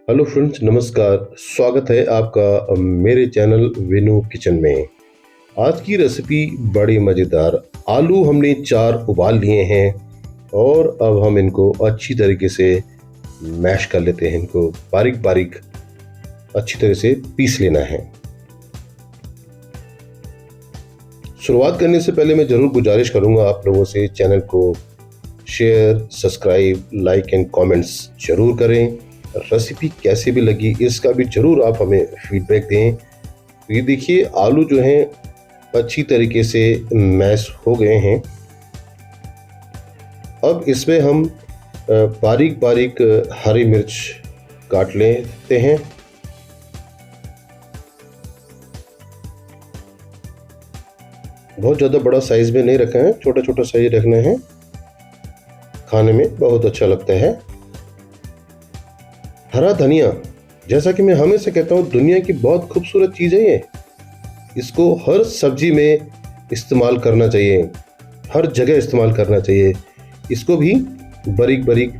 Hello friends, नमस्कार। स्वागत है आपका मेरे चैनल विनू किचन में। आज की रेसिपी बड़ी मज़ेदार। आलू हमने 4 उबाल लिए हैं और अब हम इनको अच्छी तरीके से मैश कर लेते हैं। इनको बारीक बारीक अच्छी तरह से पीस लेना है। शुरुआत करने से पहले मैं ज़रूर गुजारिश करूंगा आप लोगों से, चैनल को share, subscribe, like and comments जरूर करें। रेसिपी कैसे भी लगी इसका भी जरूर आप हमें फीडबैक दें। ये देखिए, आलू जो हैं अच्छी तरीके से मैश हो गए हैं। अब इसमें हम बारीक बारीक हरी मिर्च काट लेते हैं। बहुत ज़्यादा बड़ा साइज में नहीं रखना है, छोटा छोटा साइज रखना है। खाने में बहुत अच्छा लगता है। हरा धनिया, जैसा कि मैं हमेशा कहता हूँ, दुनिया की बहुत खूबसूरत चीज़ है ये। इसको हर सब्जी में इस्तेमाल करना चाहिए, हर जगह इस्तेमाल करना चाहिए। इसको भी बारीक बारीक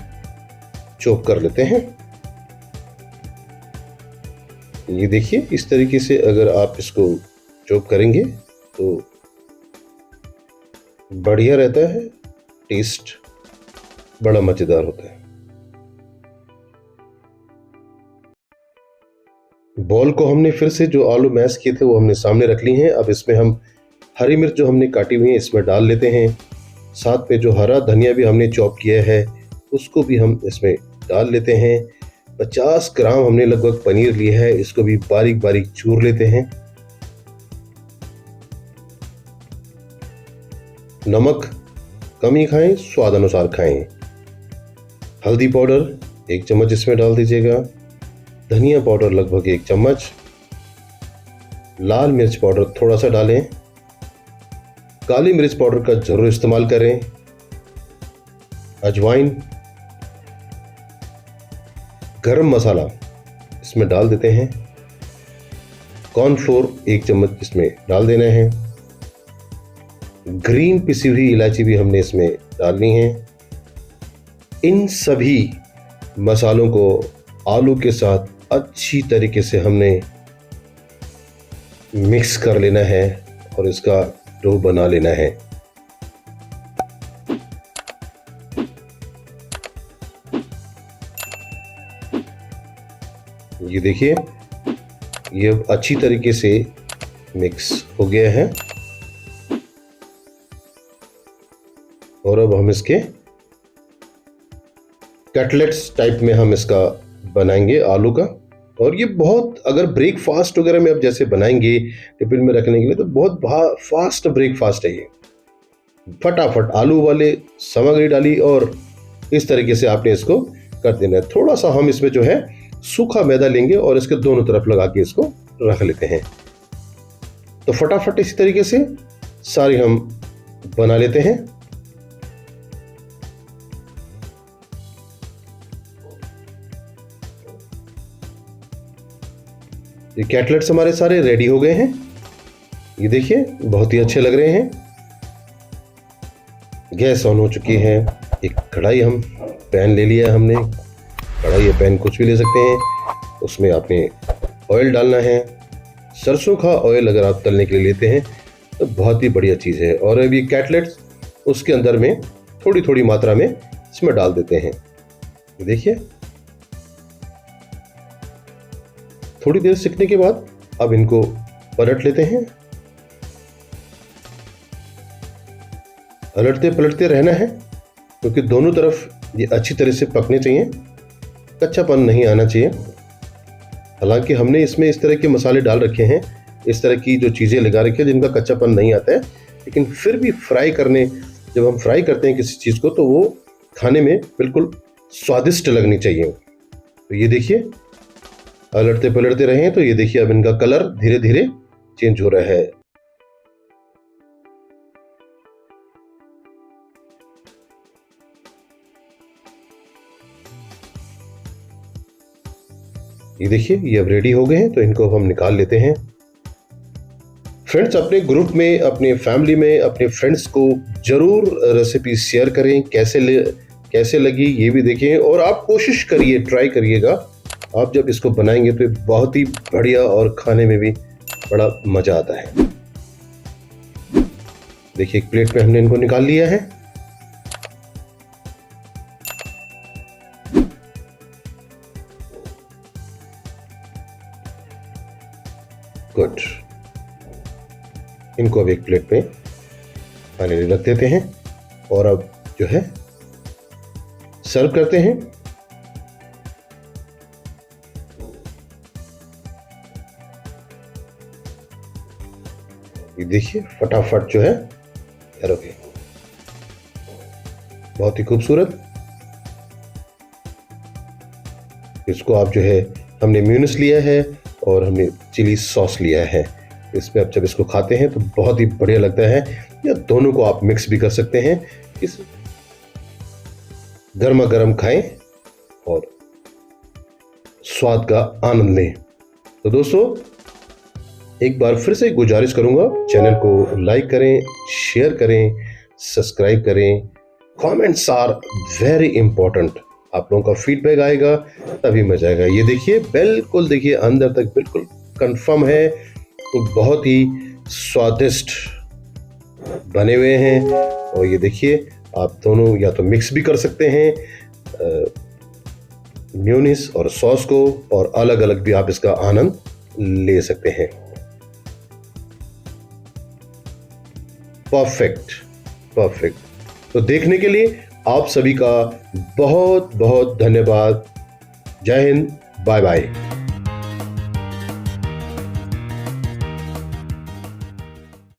चॉप कर लेते हैं। ये देखिए, इस तरीके से अगर आप इसको चॉप करेंगे तो बढ़िया रहता है, टेस्ट बड़ा मज़ेदार होता है। बॉल को हमने फिर से जो आलू मैश किए थे वो हमने सामने रख ली हैं। अब इसमें हम हरी मिर्च जो हमने काटी हुई है इसमें डाल लेते हैं। साथ में जो हरा धनिया भी हमने चॉप किया है उसको भी हम इसमें डाल लेते हैं। 50 ग्राम हमने लगभग पनीर लिया है, इसको भी बारीक बारीक चूर लेते हैं। नमक कम ही खाएं, स्वाद अनुसार खाएं। हल्दी पाउडर 1 चम्मच इसमें डाल दीजिएगा। धनिया पाउडर लगभग 1 चम्मच। लाल मिर्च पाउडर थोड़ा सा डालें। काली मिर्च पाउडर का जरूर इस्तेमाल करें। अजवाइन, गरम मसाला इसमें डाल देते हैं। कॉर्नफ्लोर 1 चम्मच इसमें डाल देना है। ग्रीन पिसी हुई इलायची भी हमने इसमें डालनी है। इन सभी मसालों को आलू के साथ अच्छी तरीके से हमने मिक्स कर लेना है और इसका डो बना लेना है। ये देखिए, ये अच्छी तरीके से मिक्स हो गया है और अब हम इसके कटलेट्स टाइप में हम इसका बनाएंगे आलू का। और ये बहुत, अगर ब्रेकफास्ट वगैरह में आप जैसे बनाएंगे टिफिन में रखने के लिए, तो बहुत फास्ट ब्रेकफास्ट है ये। फटाफट आलू वाले सामग्री डाली और इस तरीके से आपने इसको कर देना है। थोड़ा सा हम इसमें जो है सूखा मैदा लेंगे और इसके दोनों तरफ लगा के इसको रख लेते हैं। तो फटाफट इसी तरीके से सारी हम बना लेते हैं। ये कटलेट्स हमारे सारे रेडी हो गए हैं। ये देखिए, बहुत ही अच्छे लग रहे हैं। गैस ऑन हो चुकी है। एक कढ़ाई, हम पैन ले लिया हमने। कढ़ाई या पैन कुछ भी ले सकते हैं। उसमें आपने ऑयल डालना है। सरसों का ऑयल अगर आप तलने के लिए लेते हैं तो बहुत ही बढ़िया चीज़ है। और अब ये कटलेट्स उसके अंदर में थोड़ी थोड़ी मात्रा में इसमें डाल देते हैं। देखिए, थोड़ी देर सिकने के बाद अब इनको पलट लेते हैं। पलटते पलटते रहना है क्योंकि दोनों तरफ ये अच्छी तरह से पकने चाहिए, कच्चापन नहीं आना चाहिए। हालांकि हमने इसमें इस तरह के मसाले डाल रखे हैं, इस तरह की जो चीज़ें लगा रखी हैं जिनका कच्चापन नहीं आता है, लेकिन फिर भी जब हम फ्राई करते हैं किसी चीज़ को तो वो खाने में बिल्कुल स्वादिष्ट लगनी चाहिए। तो ये देखिए, पलटते पलटते रहे तो ये देखिए, अब इनका कलर धीरे धीरे चेंज हो रहा है। ये देखिए, ये अब रेडी हो गए हैं तो इनको अब हम निकाल लेते हैं। फ्रेंड्स, अपने ग्रुप में, अपने फैमिली में, अपने फ्रेंड्स को जरूर रेसिपी शेयर करें। कैसे लगी ये भी देखें और आप कोशिश करिए, ट्राई करिएगा। आप जब इसको बनाएंगे तो ये बहुत ही बढ़िया और खाने में भी बड़ा मज़ा आता है। देखिए एक प्लेट में हमने इनको निकाल लिया है। गुड, इनको अब एक प्लेट में फाइनली रख देते हैं और अब जो है सर्व करते हैं। ये देखिए फटाफट जो है तैयार हो गए, बहुत ही खूबसूरत। इसको आप जो है हमने म्यूनिस लिया है और हमने चिली सॉस लिया है। इसमें आप जब इसको खाते हैं तो बहुत ही बढ़िया लगता है। या दोनों को आप मिक्स भी कर सकते हैं। इस गर्मा गर्म खाएं और स्वाद का आनंद लें। तो दोस्तों एक बार फिर से गुजारिश करूंगा, चैनल को लाइक करें, शेयर करें, सब्सक्राइब करें। Comments are very important. आप लोगों का फीडबैक आएगा तभी मजा आएगा। ये देखिए बिल्कुल, देखिए अंदर तक बिल्कुल कंफर्म है। तो बहुत ही स्वादिष्ट बने हुए हैं। और ये देखिए आप दोनों या तो मिक्स भी कर सकते हैं म्योनीस और सॉस को, और अलग अलग भी आप इसका आनंद ले सकते हैं। Perfect perfect. तो देखने के लिए आप सभी का बहुत बहुत धन्यवाद। जय हिंद, बाय बाय।